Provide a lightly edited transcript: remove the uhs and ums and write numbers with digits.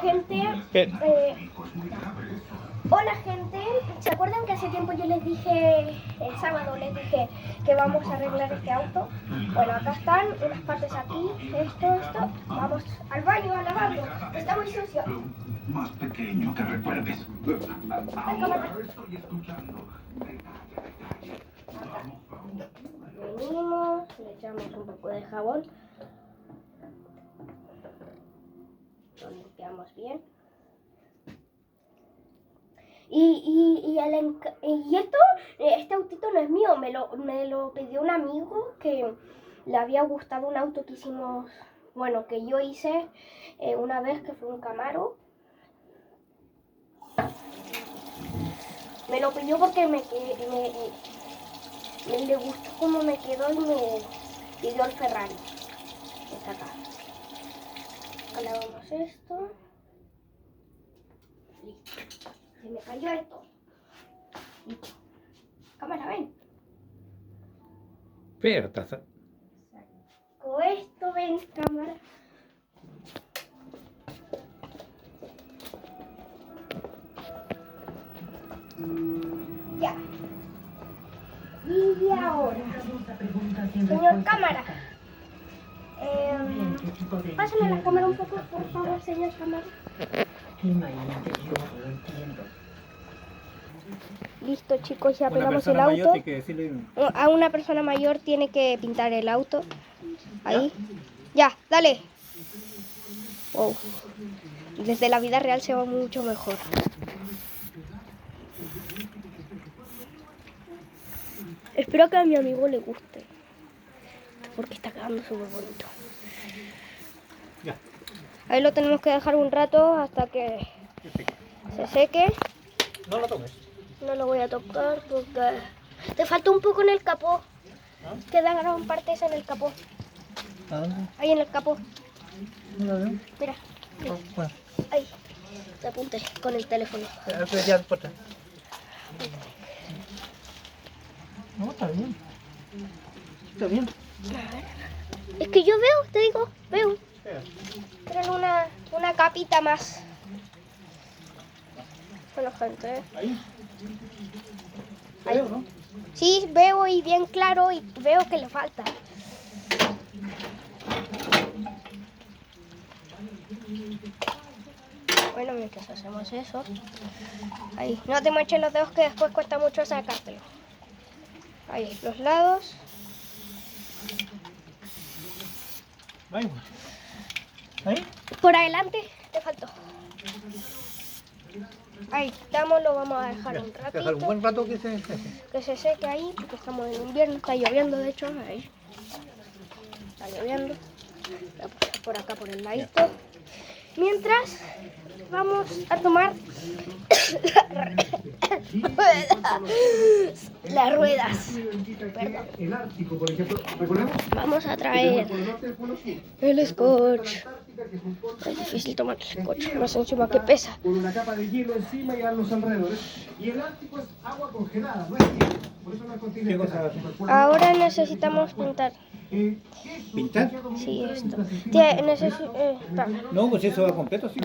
gente, hola gente, ¿se acuerdan que hace tiempo yo les dije, el sábado les dije que vamos a arreglar este auto? Bueno, acá están unas partes aquí, esto, vamos al baño a lavarlo, está muy sucio. Más pequeño que recuerdes. Ahora Estoy escuchando. venimos, le echamos un poco de jabón, lo limpiamos bien. Y esto, este autito no es mío, me lo pidió un amigo que le había gustado un auto que hicimos, bueno, que yo hice una vez, que fue un Camaro. Me lo pidió porque le gustó cómo me quedó y me pidió el Ferrari. Está acá. Acá lavamos esto. Listo. Se me cayó esto. Listo. Cámara, ven. Aperta. Saco esto, ven, cámara. Ya. Y ahora, señor cámara, pásame la cámara un poco, por favor, señor cámara. Listo, chicos, ya pegamos el auto. A una persona mayor tiene que pintar el auto. Ahí. Ya, dale. Wow. Desde la vida real se va mucho mejor. Espero que a mi amigo le guste, porque está quedando súper bonito. Ya. Ahí lo tenemos que dejar un rato hasta que se seque. No lo tomes. No lo voy a tocar porque te falta un poco en el capó. Quedaron partes en el capó. ¿A dónde? Ahí en el capó. No lo veo. Mira. Bueno, Ahí. Te apunté con el teléfono. ya después. No, está bien. Está bien. A ver. Es que yo veo, te digo, veo. Pero una capita más. Bueno, gente. Ahí. Ahí. Veo, ¿no? Sí, veo y bien claro y veo que le falta. Bueno, mientras hacemos eso. Ahí, no te manches los dedos que después cuesta mucho sacártelo. Ahí, los lados. Ahí. Ahí. Por adelante te faltó. Ahí, lo vamos a dejar un Dejar un ratito. buen rato que se seque. Que se seque ahí, porque estamos en invierno, está lloviendo de hecho, ahí. Está lloviendo. Voy a pasar por acá por el ladito. Mientras vamos a tomar las ruedas. Perdón. El Ártico, por ejemplo, recordemos. Vamos a traer el scotch. Es difícil tomar el scotch, más encima que pesa. Con una capa de hielo encima y a los alrededores. Y el Ártico es agua congelada, no es hielo. Por eso no es continente. Ahora necesitamos pintar. ¿Pintar? Sí, esto. No, pues eso va completo, sí.